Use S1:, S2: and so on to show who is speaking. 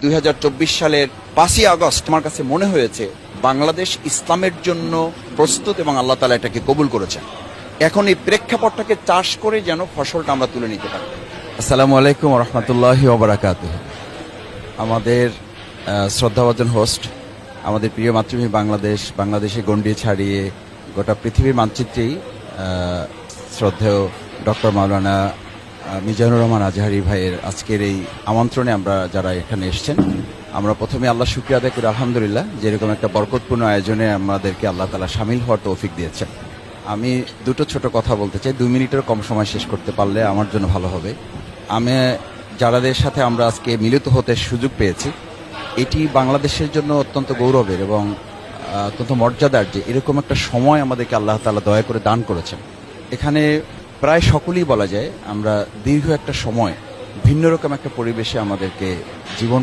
S1: 2024 সালের 5ই আগস্ট আমার কাছে মনে হয়েছে বাংলাদেশ ইসলামের জন্য প্রস্তুত এবং আল্লাহ তাআলা এটাকে কবুল করেছেন। এখন এই প্রেক্ষাপটটাকে চাষ করে যেন ফসলটা আমরা তুলে নিতে পারি। আসসালামু আলাইকুম ওয়া রাহমাতুল্লাহি ওয়া বারাকাতুহু। আমাদের শ্রদ্ধাভাজন হোস্ট, আমাদের প্রিয় মাতৃভূমি বাংলাদেশে গণ্ডি ছাড়িয়ে গোটা পৃথিবীর মানচিত্রেই শ্রদ্ধেয় ডক্টর মাওলানা মিজানুর রহমান আজহারি ভাইয়ের আজকের এই আমন্ত্রণে আমরা যারা এখানে এসেছেন, আমরা প্রথমে আল্লাহ শুকরিয়া আদায় করি আলহামদুলিল্লাহ, যেরকম একটা বরকতপূর্ণ আয়োজনে আমাদেরকে আল্লাহ তাআলা শামিল হওয়ার তৌফিক দিয়েছেন। আমি দুটো ছোট কথা বলতে চাই, 2 মিনিটের কম সময় শেষ করতে পারলে আমার জন্য ভালো হবে। আমি যারাদের সাথে আমরা আজকে মিলিত হতে সুযোগ পেয়েছি, এটি বাংলাদেশের জন্য অত্যন্ত গৌরবের এবং অত্যন্ত মর্যাদার যে এরকম একটা সময় আমাদেরকে আল্লাহ তাআলা দয়া করে দান করেছেন। এখানে প্রায় সকলেই বলা যায় আমরা দীর্ঘ একটা সময় ভিন্ন রকম একটা পরিবেশে আমাদেরকে জীবন